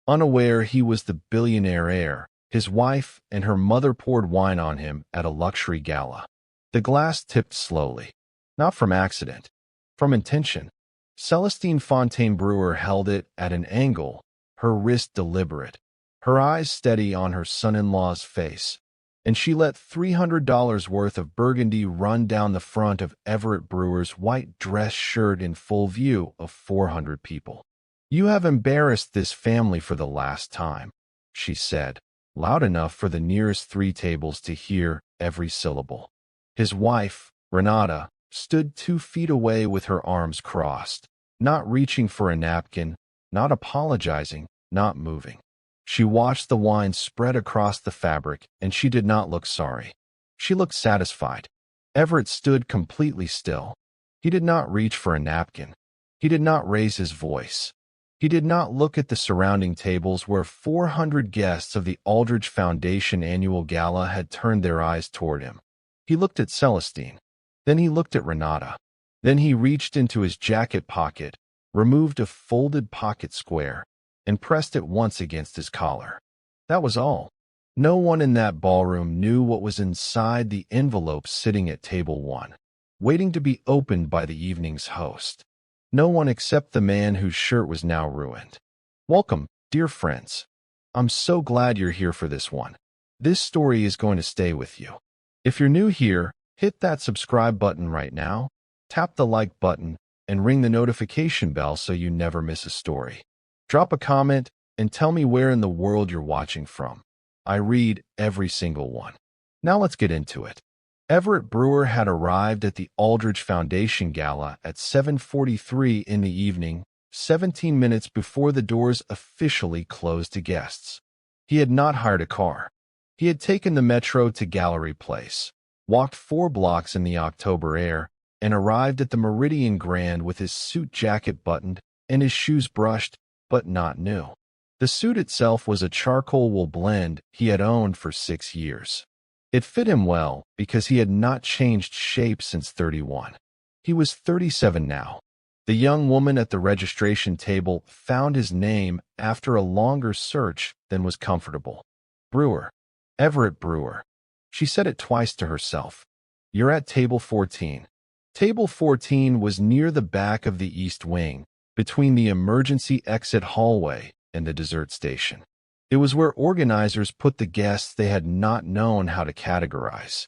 Unaware he was the billionaire heir, his wife and her mother poured wine on him at a luxury gala. The glass tipped slowly. Not from accident. From intention. Celestine Fontaine-Brewer held it at an angle, her wrist deliberate, her eyes steady on her son-in-law's face, and she let $300 worth of burgundy run down the front of Everett Brewer's white dress shirt in full view of 400 people. "You have embarrassed this family for the last time," she said, loud enough for the nearest 3 tables to hear every syllable. His wife, Renata, stood 2 feet away with her arms crossed, not reaching for a napkin, not apologizing, not moving. She watched the wine spread across the fabric, and she did not look sorry. She looked satisfied. Everett stood completely still. He did not reach for a napkin. He did not raise his voice. He did not look at the surrounding tables where 400 guests of the Aldrich Foundation annual gala had turned their eyes toward him. He looked at Celestine. Then he looked at Renata. Then he reached into his jacket pocket, removed a folded pocket square, and pressed it once against his collar. That was all. No one in that ballroom knew what was inside the envelope sitting at table 1, waiting to be opened by the evening's host. No one except the man whose shirt was now ruined. Welcome, dear friends. I'm so glad you're here for this one. This story is going to stay with you. If you're new here, hit that subscribe button right now, tap the like button, and ring the notification bell so you never miss a story. Drop a comment and tell me where in the world you're watching from. I read every single one. Now let's get into it. Everett Brewer had arrived at the Aldrich Foundation Gala at 7:43 in the evening, 17 minutes before the doors officially closed to guests. He had not hired a car. He had taken the metro to Gallery Place, walked 4 blocks in the October air, and arrived at the Meridian Grand with his suit jacket buttoned and his shoes brushed, but not new. The suit itself was a charcoal wool blend he had owned for 6 years. It fit him well because he had not changed shape since 31. He was 37 now. The young woman at the registration table found his name after a longer search than was comfortable. Brewer. Everett Brewer. She said it twice to herself. "You're at table 14. Table 14 was near the back of the East Wing, between the emergency exit hallway and the dessert station. It was where organizers put the guests they had not known how to categorize.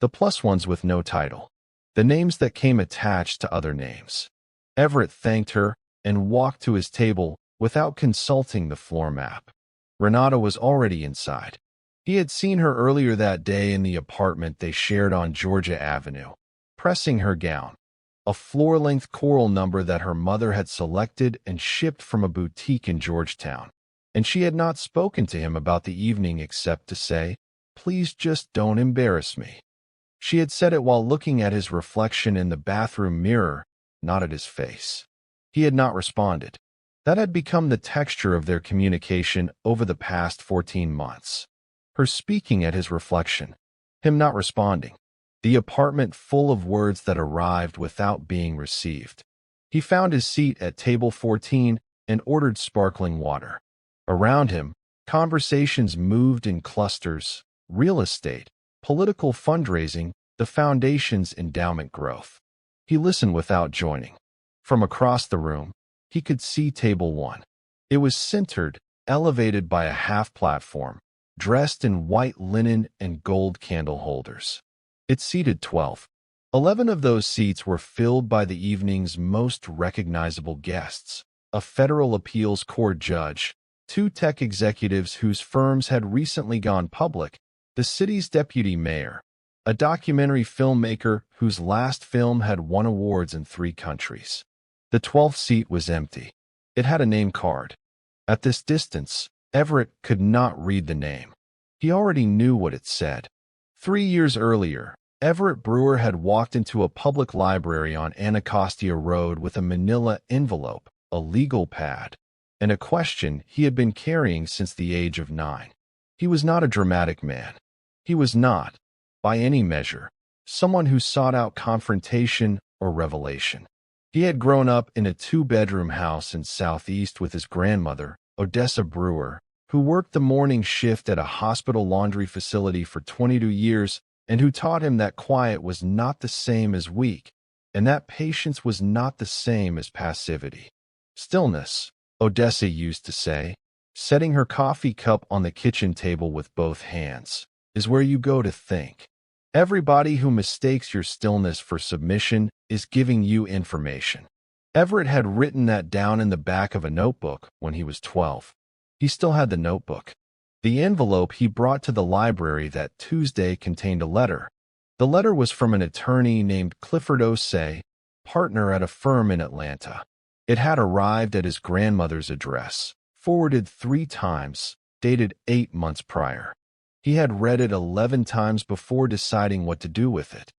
The plus ones with no title. The names that came attached to other names. Everett thanked her and walked to his table without consulting the floor map. Renata was already inside. He had seen her earlier that day in the apartment they shared on Georgia Avenue, pressing her gown, a floor-length coral number that her mother had selected and shipped from a boutique in Georgetown. And she had not spoken to him about the evening except to say, "Please just don't embarrass me." She had said it while looking at his reflection in the bathroom mirror, not at his face. He had not responded. That had become the texture of their communication over the past 14 months. Her speaking at his reflection, him not responding. The apartment full of words that arrived without being received. He found his seat at table 14 and ordered sparkling water. Around him, conversations moved in clusters: real estate, political fundraising, the foundation's endowment growth. He listened without joining. From across the room, he could see table 1. It was centered, elevated by a half platform, dressed in white linen and gold candle holders. It seated 12. 11 of those seats were filled by the evening's most recognizable guests: a federal appeals court judge, 2 tech executives whose firms had recently gone public, the city's deputy mayor, a documentary filmmaker whose last film had won awards in 3 countries. The 12th seat was empty. It had a name card. At this distance, Everett could not read the name. He already knew what it said. 3 years earlier, Everett Brewer had walked into a public library on Anacostia Road with a manila envelope, a legal pad, and a question he had been carrying since the age of 9. He was not a dramatic man. He was not, by any measure, someone who sought out confrontation or revelation. He had grown up in a 2-bedroom house in Southeast with his grandmother, Odessa Brewer, who worked the morning shift at a hospital laundry facility for 22 years and who taught him that quiet was not the same as weak, and that patience was not the same as passivity. Stillness, Odessa used to say, setting her coffee cup on the kitchen table with both hands, is where you go to think. Everybody who mistakes your stillness for submission is giving you information. Everett had written that down in the back of a notebook when he was 12. He still had the notebook. The envelope he brought to the library that Tuesday contained a letter. The letter was from an attorney named Clifford Osei, partner at a firm in Atlanta. It had arrived at his grandmother's address, forwarded 3 times, dated 8 months prior. He had read it 11 times before deciding what to do with it.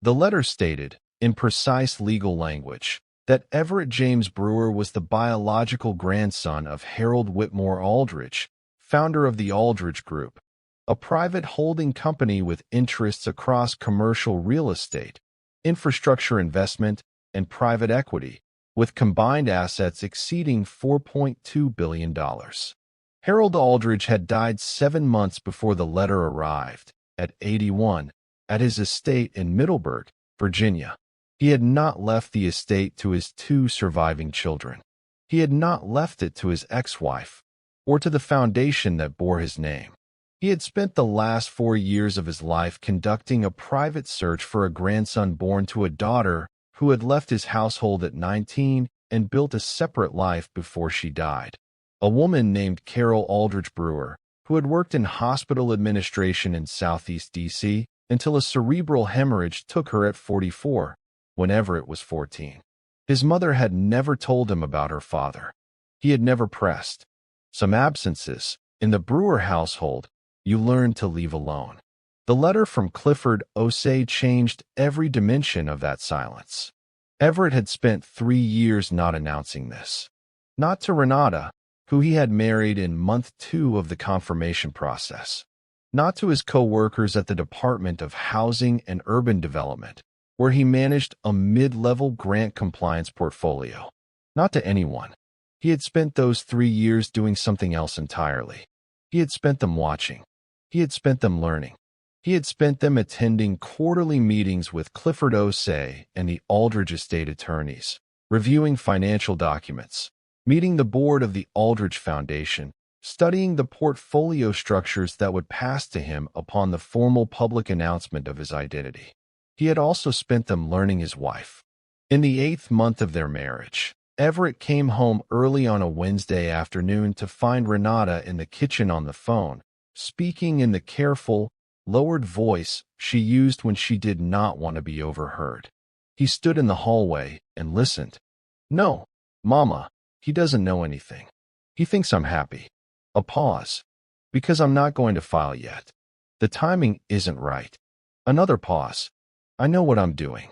The letter stated, in precise legal language, that Everett James Brewer was the biological grandson of Harold Whitmore Aldrich, founder of the Aldrich Group, a private holding company with interests across commercial real estate, infrastructure investment, and private equity, with combined assets exceeding $4.2 billion. Harold Aldrich had died 7 months before the letter arrived, at 81, at his estate in Middleburg, Virginia. He had not left the estate to his 2 surviving children. He had not left it to his ex-wife, or to the foundation that bore his name. He had spent the last 4 years of his life conducting a private search for a grandson born to a daughter who had left his household at 19 and built a separate life before she died. A woman named Carol Aldrich Brewer, who had worked in hospital administration in Southeast D.C. until a cerebral hemorrhage took her at 44, when Everett was 14. His mother had never told him about her father. He had never pressed. Some absences. In the Brewer household, you learned to leave alone. The letter from Clifford Osei changed every dimension of that silence. Everett had spent 3 years not announcing this. Not to Renata, who he had married in month 2 of the confirmation process. Not to his co-workers at the Department of Housing and Urban Development, where he managed a mid-level grant compliance portfolio. Not to anyone. He had spent those 3 years doing something else entirely. He had spent them watching. He had spent them learning. He had spent them attending quarterly meetings with Clifford Osei and the Aldrich estate attorneys, reviewing financial documents, meeting the board of the Aldrich Foundation, studying the portfolio structures that would pass to him upon the formal public announcement of his identity. He had also spent them learning his wife. In the 8th month of their marriage, Everett came home early on a Wednesday afternoon to find Renata in the kitchen on the phone, speaking in the careful, lowered voice she used when she did not want to be overheard. He stood in the hallway and listened. "No, Mama, he doesn't know anything. He thinks I'm happy." A pause. "Because I'm not going to file yet. The timing isn't right." Another pause. "I know what I'm doing.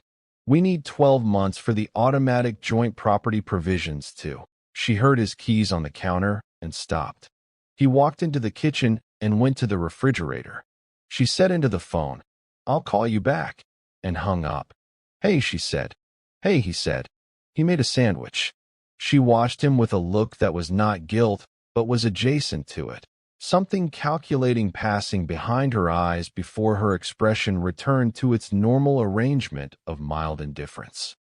We need 12 months for the automatic joint property provisions to." She heard his keys on the counter and stopped. He walked into the kitchen and went to the refrigerator. She said into the phone, "I'll call you back," and hung up. "Hey," she said. "Hey," he said. He made a sandwich. She watched him with a look that was not guilt, but was adjacent to it, something calculating passing behind her eyes before her expression returned to its normal arrangement of mild indifference.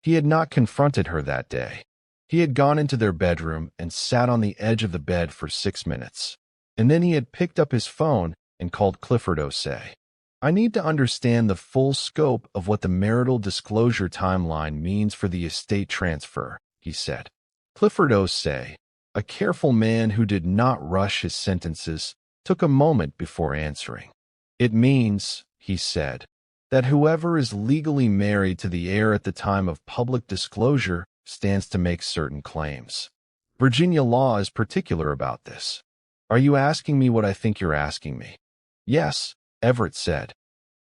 He had not confronted her that day. He had gone into their bedroom and sat on the edge of the bed for 6 minutes, and then he had picked up his phone and called Clifford Osei. "I need to understand the full scope of what the marital disclosure timeline means for the estate transfer," he said. Clifford Osei, a careful man who did not rush his sentences, took a moment before answering. "It means," he said, "that whoever is legally married to the heir at the time of public disclosure stands to make certain claims. Virginia law is particular about this." "Are you asking me what I think you're asking me?" "Yes," Everett said.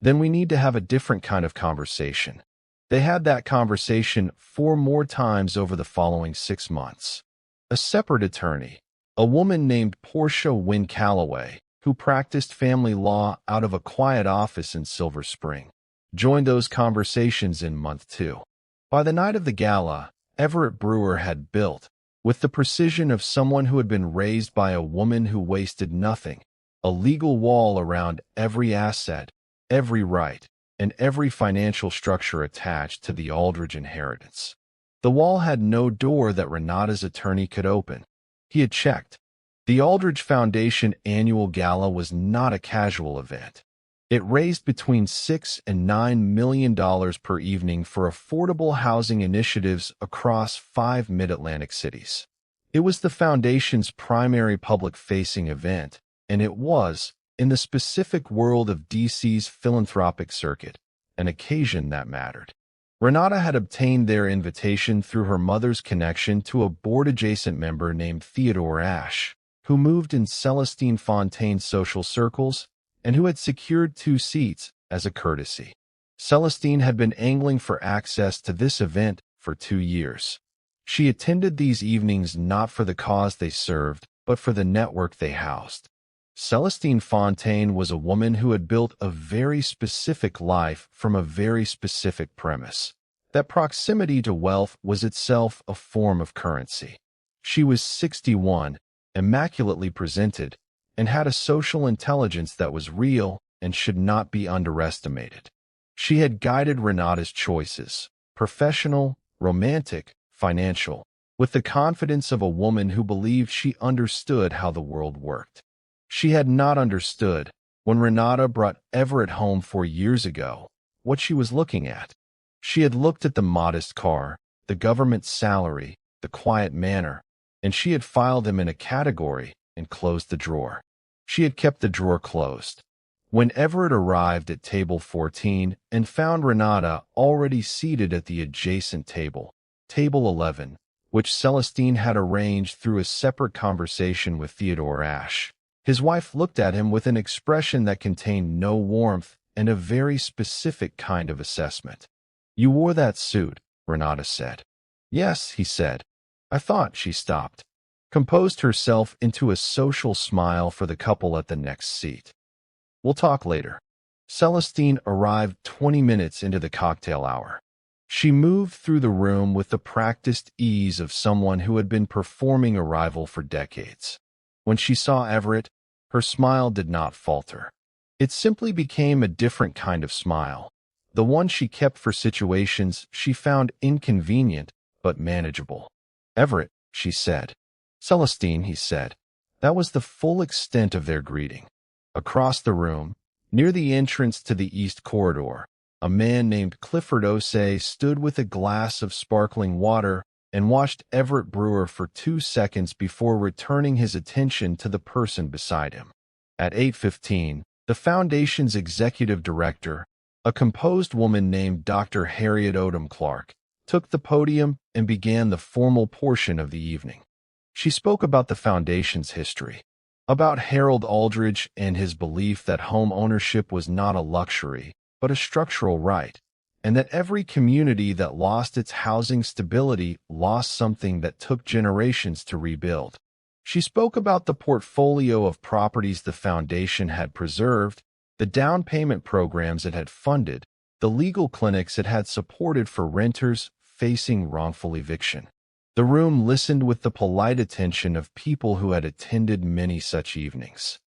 "Then we need to have a different kind of conversation." They had that conversation 4 more times over the following 6 months. A separate attorney, a woman named Portia Wynne Calloway, who practiced family law out of a quiet office in Silver Spring, joined those conversations in month 2. By the night of the gala, Everett Brewer had built, with the precision of someone who had been raised by a woman who wasted nothing, a legal wall around every asset, every right, and every financial structure attached to the Aldridge inheritance. The wall had no door that Renata's attorney could open. He had checked. The Aldridge Foundation annual gala was not a casual event. It raised between $6 and $9 million per evening for affordable housing initiatives across 5 mid-Atlantic cities. It was the foundation's primary public-facing event, and it was, in the specific world of DC's philanthropic circuit, an occasion that mattered. Renata had obtained their invitation through her mother's connection to a board-adjacent member named Theodore Ashe, who moved in Celestine Fontaine's social circles and who had secured 2 seats as a courtesy. Celestine had been angling for access to this event for 2 years. She attended these evenings not for the cause they served, but for the network they housed. Celestine Fontaine was a woman who had built a very specific life from a very specific premise. That proximity to wealth was itself a form of currency. She was 61, immaculately presented, and had a social intelligence that was real and should not be underestimated. She had guided Renata's choices, professional, romantic, financial, with the confidence of a woman who believed she understood how the world worked. She had not understood, when Renata brought Everett home 4 years ago, what she was looking at. She had looked at the modest car, the government salary, the quiet manner, and she had filed them in a category and closed the drawer. She had kept the drawer closed. When Everett arrived at table 14 and found Renata already seated at the adjacent table, table 11, which Celestine had arranged through a separate conversation with Theodore Ashe, his wife looked at him with an expression that contained no warmth and a very specific kind of assessment. "You wore that suit," Renata said. "Yes," he said. "I thought," she stopped, composed herself into a social smile for the couple at the next seat. "We'll talk later." Celestine arrived 20 minutes into the cocktail hour. She moved through the room with the practiced ease of someone who had been performing arrival for decades. When she saw Everett, her smile did not falter. It simply became a different kind of smile, the one she kept for situations she found inconvenient but manageable. "Everett," she said. "Celestine," he said. That was the full extent of their greeting. Across the room, near the entrance to the east corridor, a man named Clifford Osei stood with a glass of sparkling water and watched Everett Brewer for 2 seconds before returning his attention to the person beside him. At 8:15, the Foundation's executive director, a composed woman named Dr. Harriet Odom Clark, took the podium and began the formal portion of the evening. She spoke about the Foundation's history, about Harold Aldridge and his belief that home ownership was not a luxury, but a structural right, and that every community that lost its housing stability lost something that took generations to rebuild. She spoke about the portfolio of properties the Foundation had preserved, the down payment programs it had funded, the legal clinics it had supported for renters facing wrongful eviction. The room listened with the polite attention of people who had attended many such evenings.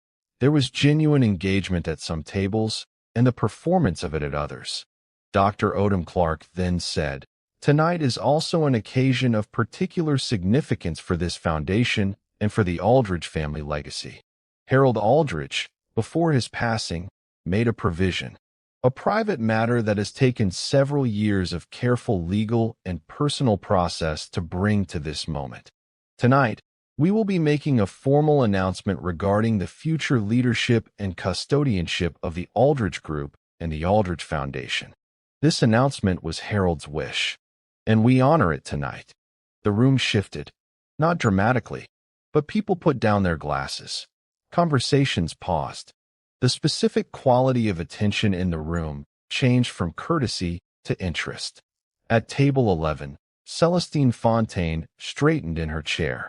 There was genuine engagement at some tables, and the performance of it at others. Dr. Odom Clark then said, "Tonight is also an occasion of particular significance for this foundation and for the Aldridge family legacy. Harold Aldridge, before his passing, made a provision, a private matter that has taken several years of careful legal and personal process to bring to this moment. Tonight, we will be making a formal announcement regarding the future leadership and custodianship of the Aldridge Group and the Aldridge Foundation. This announcement was Harold's wish, and we honor it tonight." The room shifted, not dramatically, but people put down their glasses. Conversations paused. The specific quality of attention in the room changed from courtesy to interest. At table 11, Celestine Fontaine straightened in her chair.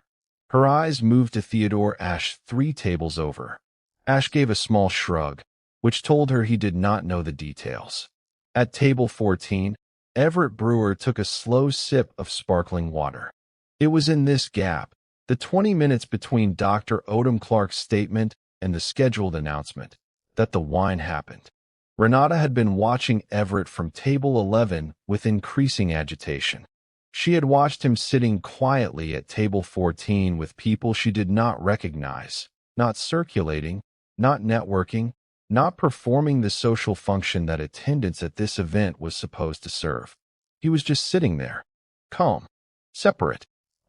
Her eyes moved to Theodore Ashe 3 tables over. Ashe gave a small shrug, which told her he did not know the details. At table 14, Everett Brewer took a slow sip of sparkling water. It was in this gap, the 20 minutes between Dr. Odom Clark's statement and the scheduled announcement, that the wine happened. Renata had been watching Everett from table 11 with increasing agitation. She had watched him sitting quietly at table 14 with people she did not recognize, not circulating, not networking, not performing the social function that attendance at this event was supposed to serve. He was just sitting there, calm, separate,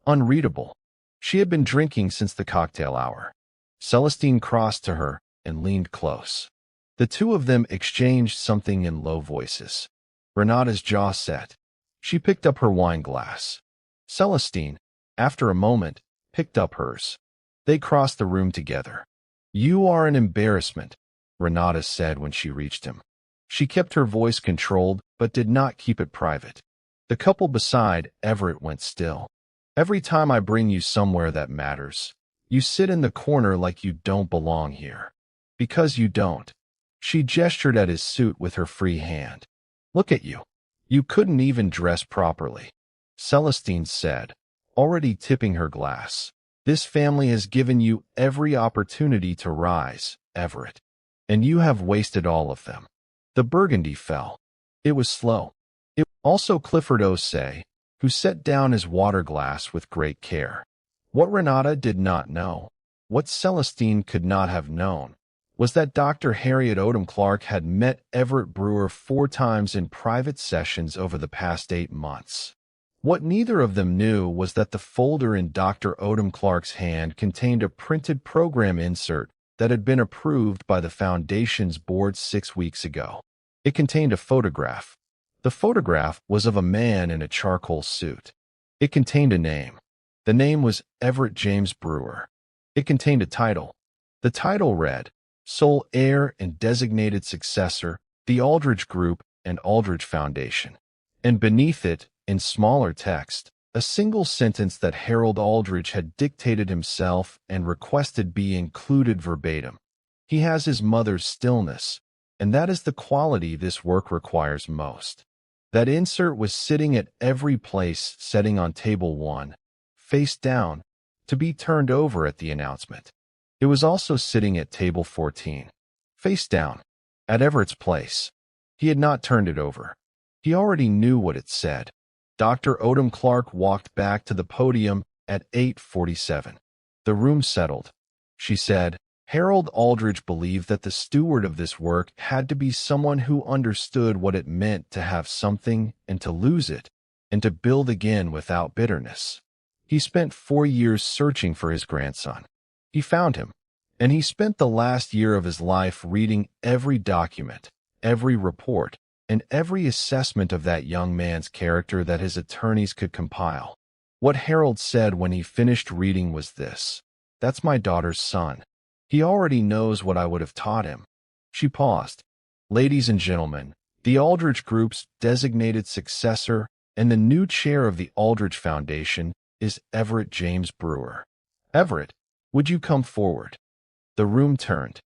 unreadable. She had been drinking since the cocktail hour. Celestine crossed to her and leaned close. The two of them exchanged something in low voices. Renata's jaw set. She picked up her wine glass. Celestine, after a moment, picked up hers. They crossed the room together. "You are an embarrassment," Renata said when she reached him. She kept her voice controlled but did not keep it private. The couple beside Everett went still. "Every time I bring you somewhere that matters, you sit in the corner like you don't belong here. Because you don't." She gestured at his suit with her free hand. "Look at you. You couldn't even dress properly." Celestine said, already tipping her glass. "This family has given you every opportunity to rise, Everett, and you have wasted all of them." The burgundy fell. It was slow. It also Clifford Osei, who set down his water glass with great care. What Renata did not know, what Celestine could not have known, was that Dr. Harriet Odom Clark had met Everett Brewer 4 times in private sessions over the past 8 months. What neither of them knew was that the folder in Dr. Odom Clark's hand contained a printed program insert that had been approved by the Foundation's board 6 weeks ago. It contained a photograph. The photograph was of a man in a charcoal suit. It contained a name. The name was Everett James Brewer. It contained a title. The title read, "Sole Heir and Designated Successor, the Aldrich Group and Aldrich Foundation." And beneath it, in smaller text, a single sentence that Harold Aldrich had dictated himself and requested be included verbatim. "He has his mother's stillness, and that is the quality this work requires most." That insert was sitting at every place setting on table 1, face down, to be turned over at the announcement. It was also sitting at table 14, face down, at Everett's place. He had not turned it over. He already knew what it said. Dr. Odom Clark walked back to the podium at 8:47. The room settled. She said, "Harold Aldrich believed that the steward of this work had to be someone who understood what it meant to have something and to lose it, and to build again without bitterness. He spent 4 years searching for his grandson. He found him, and he spent the last year of his life reading every document, every report, and every assessment of that young man's character that his attorneys could compile. What Harold said when he finished reading was this: 'That's my daughter's son. He already knows what I would have taught him.'" She paused. "Ladies and gentlemen, the Aldrich Group's designated successor and the new chair of the Aldrich Foundation is Everett James Brewer. Everett, would you come forward?" The room turned.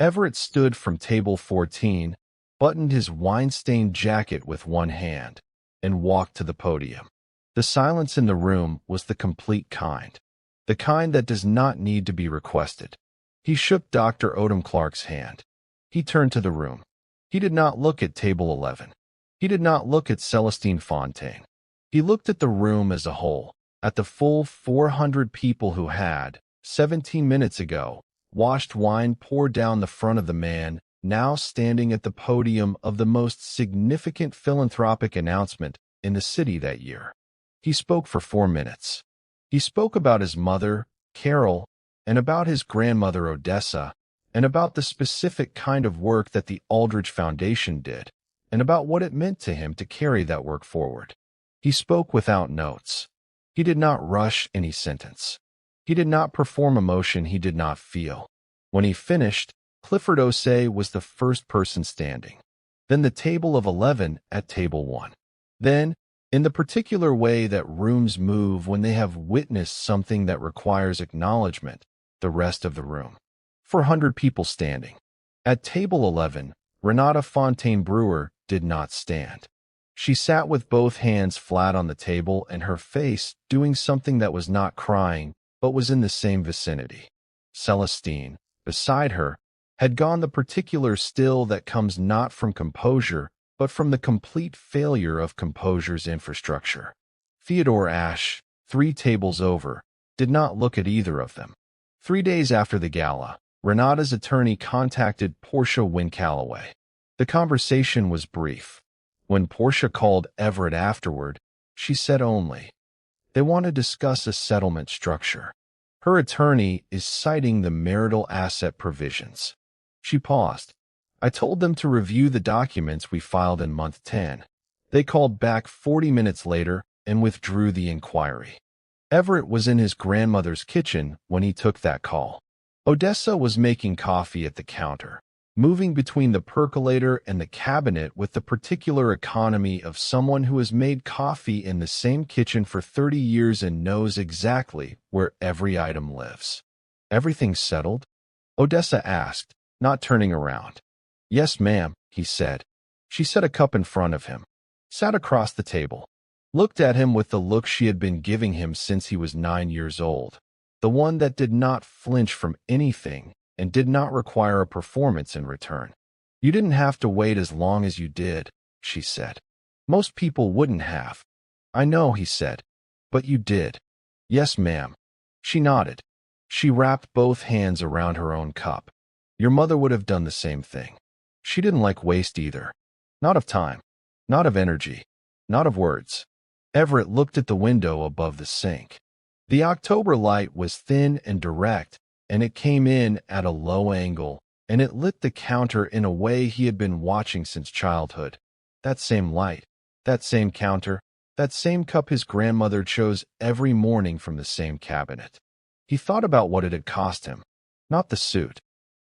Everett stood from table 14, buttoned his wine-stained jacket with one hand, and walked to the podium. The silence in the room was the complete kind, the kind that does not need to be requested. He shook Dr. Odom Clark's hand. He turned to the room. He did not look at table 11. He did not look at Celestine Fontaine. He looked at the room as a whole, at the full 400 people who had, 17 minutes ago, watched wine pour down the front of the man now standing at the podium of the most significant philanthropic announcement in the city that year. He spoke for 4 minutes. He spoke about his mother, Carol, and about his grandmother, Odessa, and about the specific kind of work that the Aldrich Foundation did, and about what it meant to him to carry that work forward. He spoke without notes. He did not rush any sentence. He did not perform emotion he did not feel. When he finished, Clifford Osei was the first person standing. Then the table of 11 at table 1. Then, in the particular way that rooms move when they have witnessed something that requires acknowledgement, the rest of the room. 400 people standing. At table 11, Renata Fontaine Brewer did not stand. She sat with both hands flat on the table and her face doing something that was not crying, but was in the same vicinity. Celestine, beside her, had gone the particular still that comes not from composure, but from the complete failure of composure's infrastructure. Theodore Ashe, 3 tables over, did not look at either of them. 3 days after the gala, Renata's attorney contacted Portia Wynne Calloway. The conversation was brief. When Portia called Everett afterward, she said only, "They want to discuss a settlement structure. Her attorney is citing the marital asset provisions." She paused. "I told them to review the documents we filed in month 10. They called back 40 minutes later and withdrew the inquiry." Everett was in his grandmother's kitchen when he took that call. Odessa was making coffee at the counter, moving between the percolator and the cabinet with the particular economy of someone who has made coffee in the same kitchen for 30 years and knows exactly where every item lives. "Everything's settled?" Odessa asked, not turning around. "Yes, ma'am," he said. She set a cup in front of him, sat across the table, looked at him with the look she had been giving him since he was 9 years old, the one that did not flinch from anything and did not require a performance in return. "You didn't have to wait as long as you did," she said. "Most people wouldn't have." "I know," he said, "but you did." "Yes, ma'am." She nodded. She wrapped both hands around her own cup. "Your mother would have done the same thing. She didn't like waste either. Not of time, not of energy, not of words." Everett looked at the window above the sink. The October light was thin and direct, and it came in at a low angle, and it lit the counter in a way he had been watching since childhood. That same light, that same counter, that same cup his grandmother chose every morning from the same cabinet. He thought about what it had cost him. Not the suit,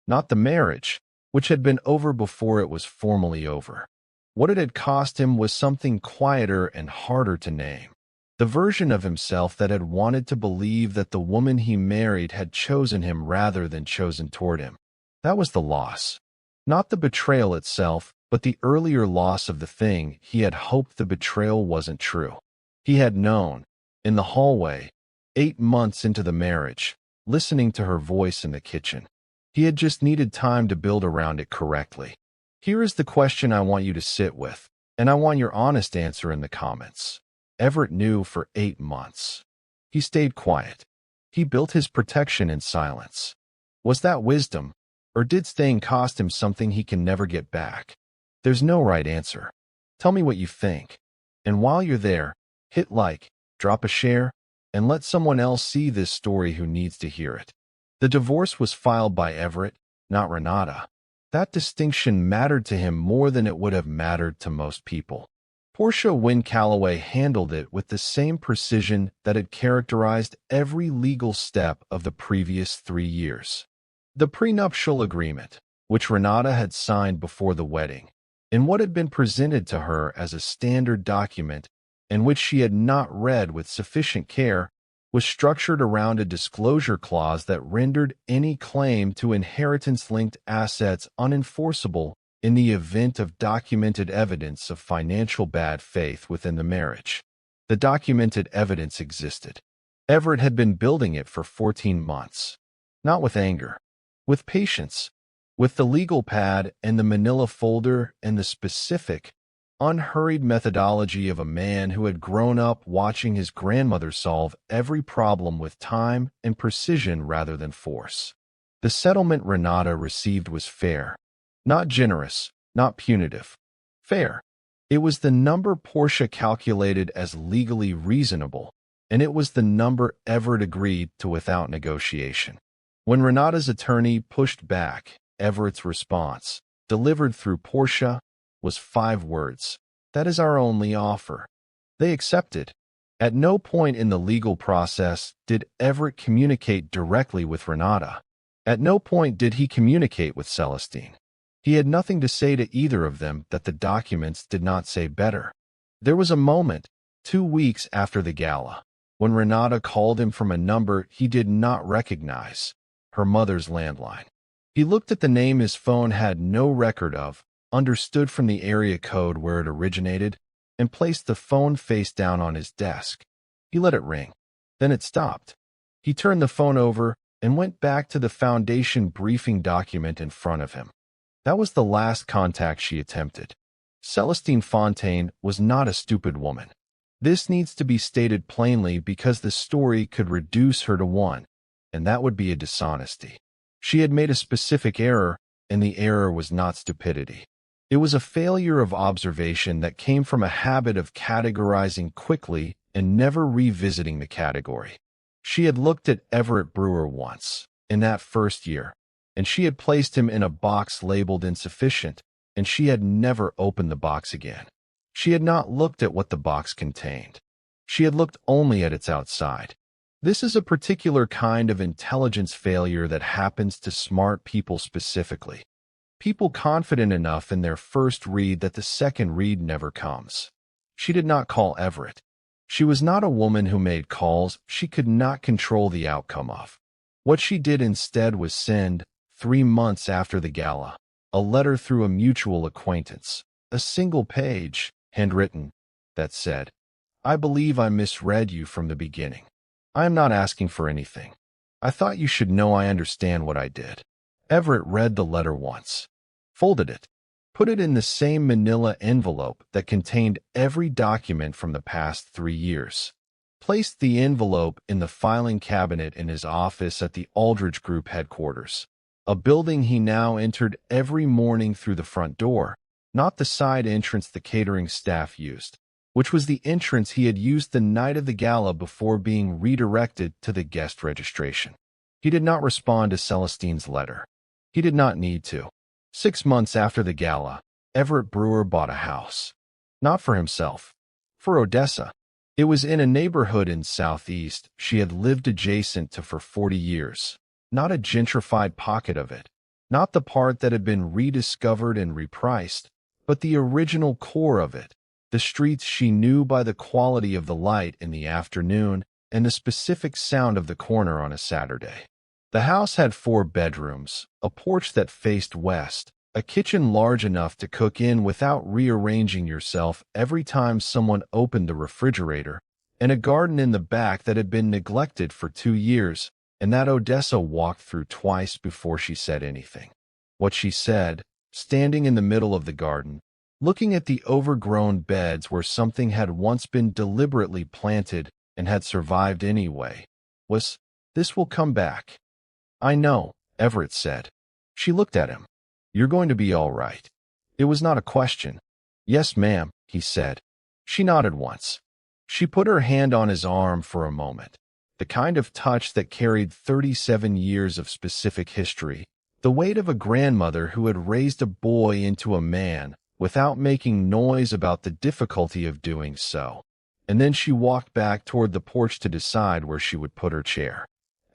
not the marriage, which had been over before it was formally over. What it had cost him was something quieter and harder to name. The version of himself that had wanted to believe that the woman he married had chosen him rather than chosen toward him. That was the loss. Not the betrayal itself, but the earlier loss of the thing he had hoped the betrayal wasn't true. He had known, in the hallway, 8 months into the marriage, listening to her voice in the kitchen. He had just needed time to build around it correctly. Here is the question I want you to sit with, and I want your honest answer in the comments. Everett knew for 8 months. He stayed quiet. He built his protection in silence. Was that wisdom, or did staying cost him something he can never get back? There's no right answer. Tell me what you think. And while you're there, hit like, drop a share, and let someone else see this story who needs to hear it. The divorce was filed by Everett, not Renata. That distinction mattered to him more than it would have mattered to most people. Portia Wynne Calloway handled it with the same precision that had characterized every legal step of the previous 3 years. The prenuptial agreement, which Renata had signed before the wedding, and what had been presented to her as a standard document and which she had not read with sufficient care, was structured around a disclosure clause that rendered any claim to inheritance-linked assets unenforceable in the event of documented evidence of financial bad faith within the marriage. The documented evidence existed. Everett had been building it for 14 months. Not with anger, with patience, with the legal pad and the manila folder and the specific, unhurried methodology of a man who had grown up watching his grandmother solve every problem with time and precision rather than force. The settlement Renata received was fair. Not generous, not punitive. Fair. It was the number Portia calculated as legally reasonable, and it was the number Everett agreed to without negotiation. When Renata's attorney pushed back, Everett's response, delivered through Portia, was 5 words. "That is our only offer." They accepted. At no point in the legal process did Everett communicate directly with Renata. At no point did he communicate with Celestine. He had nothing to say to either of them that the documents did not say better. There was a moment, 2 weeks after the gala, when Renata called him from a number he did not recognize, her mother's landline. He looked at the name his phone had no record of, understood from the area code where it originated, and placed the phone face down on his desk. He let it ring. Then it stopped. He turned the phone over and went back to the foundation briefing document in front of him. That was the last contact she attempted. Celestine Fontaine was not a stupid woman. This needs to be stated plainly because the story could reduce her to one, and that would be a dishonesty. She had made a specific error, and the error was not stupidity. It was a failure of observation that came from a habit of categorizing quickly and never revisiting the category. She had looked at Everett Brewer once, in that first year, and she had placed him in a box labeled insufficient, and she had never opened the box again. She had not looked at what the box contained. She had looked only at its outside. This is a particular kind of intelligence failure that happens to smart people specifically. People confident enough in their first read that the second read never comes. She did not call Everett. She was not a woman who made calls she could not control the outcome of. What she did instead was send, 3 months after the gala, a letter through a mutual acquaintance, a single page, handwritten, that said, "I believe I misread you from the beginning. I am not asking for anything. I thought you should know I understand what I did." Everett read the letter once, folded it, put it in the same manila envelope that contained every document from the past 3 years, placed the envelope in the filing cabinet in his office at the Aldrich Group headquarters, a building he now entered every morning through the front door, not the side entrance the catering staff used, which was the entrance he had used the night of the gala before being redirected to the guest registration. He did not respond to Celestine's letter. He did not need to. 6 months after the gala, Everett Brewer bought a house. Not for himself. For Odessa. It was in a neighborhood in Southeast she had lived adjacent to for 40 years. Not a gentrified pocket of it. Not the part that had been rediscovered and repriced, but the original core of it. The streets she knew by the quality of the light in the afternoon and the specific sound of the corner on a Saturday. The house had 4 bedrooms, a porch that faced west, a kitchen large enough to cook in without rearranging yourself every time someone opened the refrigerator, and a garden in the back that had been neglected for 2 years, and that Odessa walked through twice before she said anything. What she said, standing in the middle of the garden, looking at the overgrown beds where something had once been deliberately planted and had survived anyway, was, "This will come back." "I know," Everett said. She looked at him. "You're going to be all right." It was not a question. "Yes, ma'am," he said. She nodded once. She put her hand on his arm for a moment, the kind of touch that carried 37 years of specific history, the weight of a grandmother who had raised a boy into a man without making noise about the difficulty of doing so. And then she walked back toward the porch to decide where she would put her chair.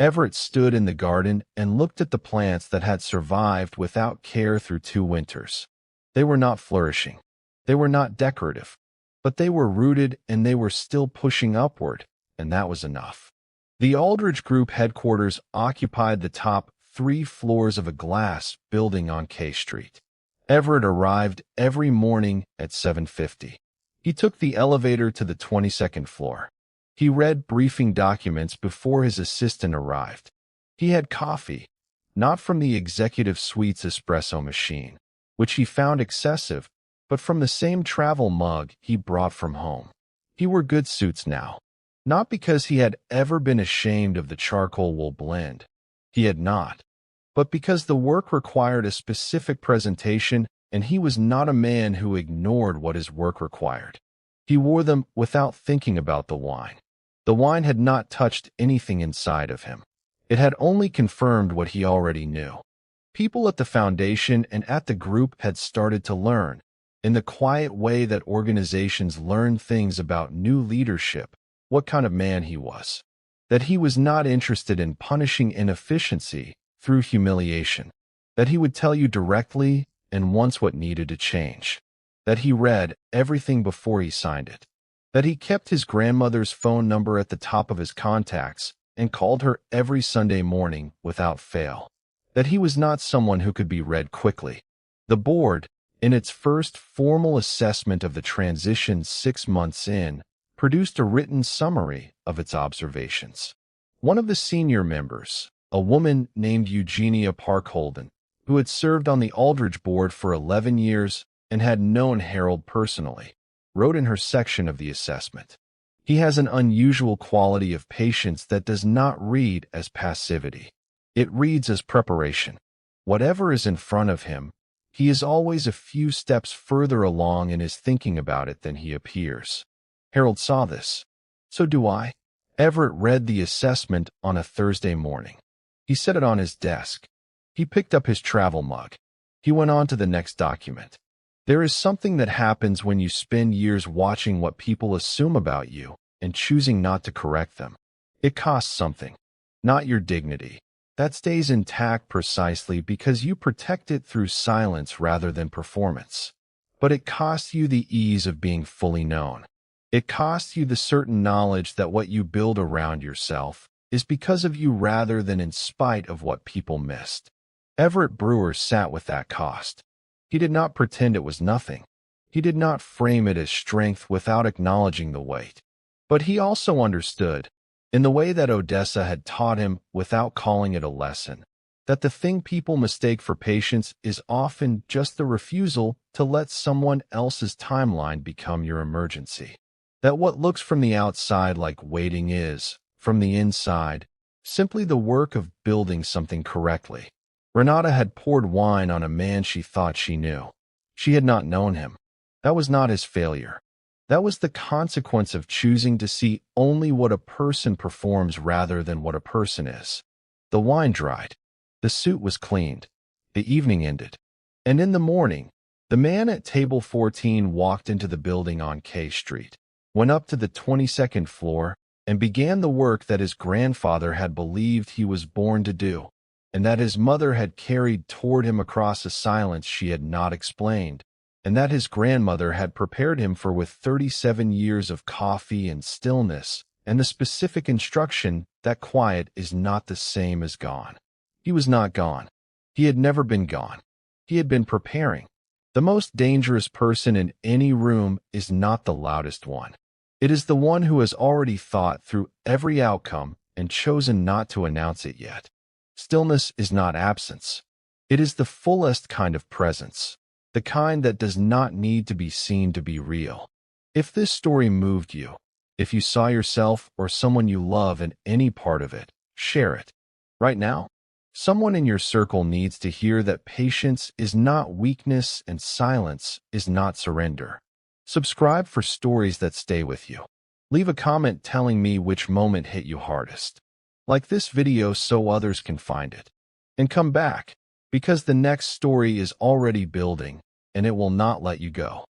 Everett stood in the garden and looked at the plants that had survived without care through 2 winters. They were not flourishing. They were not decorative. But they were rooted and they were still pushing upward, and that was enough. The Aldrich Group headquarters occupied the top 3 floors of a glass building on K Street. Everett arrived every morning at 7:50. He took the elevator to the 22nd floor. He read briefing documents before his assistant arrived. He had coffee, not from the executive suite's espresso machine, which he found excessive, but from the same travel mug he brought from home. He wore good suits now, not because he had ever been ashamed of the charcoal wool blend. He had not. But because the work required a specific presentation and he was not a man who ignored what his work required. He wore them without thinking about the wine. The wine had not touched anything inside of him. It had only confirmed what he already knew. People at the foundation and at the group had started to learn, in the quiet way that organizations learn things about new leadership, what kind of man he was. That he was not interested in punishing inefficiency through humiliation. That he would tell you directly and once what needed to change. That he read everything before he signed it. That he kept his grandmother's phone number at the top of his contacts and called her every Sunday morning without fail. That he was not someone who could be read quickly. The board, in its first formal assessment of the transition 6 months in, produced a written summary of its observations. One of the senior members, a woman named Eugenia Parkholden, who had served on the Aldridge board for 11 years and had known Harold personally, wrote in her section of the assessment, "He has an unusual quality of patience that does not read as passivity. It reads as preparation. Whatever is in front of him, he is always a few steps further along in his thinking about it than he appears." Harold saw this. "So do I." Everett read the assessment on a Thursday morning. He set it on his desk. He picked up his travel mug. He went on to the next document. There is something that happens when you spend years watching what people assume about you and choosing not to correct them. It costs something, not your dignity. That stays intact precisely because you protect it through silence rather than performance. But it costs you the ease of being fully known. It costs you the certain knowledge that what you build around yourself is because of you rather than in spite of what people missed. Everett Brewer sat with that cost. He did not pretend it was nothing. He did not frame it as strength without acknowledging the weight. But he also understood, in the way that Odessa had taught him without calling it a lesson, that the thing people mistake for patience is often just the refusal to let someone else's timeline become your emergency. That what looks from the outside like waiting is, from the inside, simply the work of building something correctly. Renata had poured wine on a man she thought she knew. She had not known him. That was not his failure. That was the consequence of choosing to see only what a person performs rather than what a person is. The wine dried. The suit was cleaned. The evening ended. And in the morning, the man at table 14 walked into the building on K Street, went up to the 22nd floor, and began the work that his grandfather had believed he was born to do, and that his mother had carried toward him across a silence she had not explained, and that his grandmother had prepared him for with 37 years of coffee and stillness, and the specific instruction that quiet is not the same as gone. He was not gone. He had never been gone. He had been preparing. The most dangerous person in any room is not the loudest one. It is the one who has already thought through every outcome and chosen not to announce it yet. Stillness is not absence. It is the fullest kind of presence, the kind that does not need to be seen to be real. If this story moved you, if you saw yourself or someone you love in any part of it, share it. Right now, someone in your circle needs to hear that patience is not weakness and silence is not surrender. Subscribe for stories that stay with you. Leave a comment telling me which moment hit you hardest. Like this video so others can find it. And come back, because the next story is already building, and it will not let you go.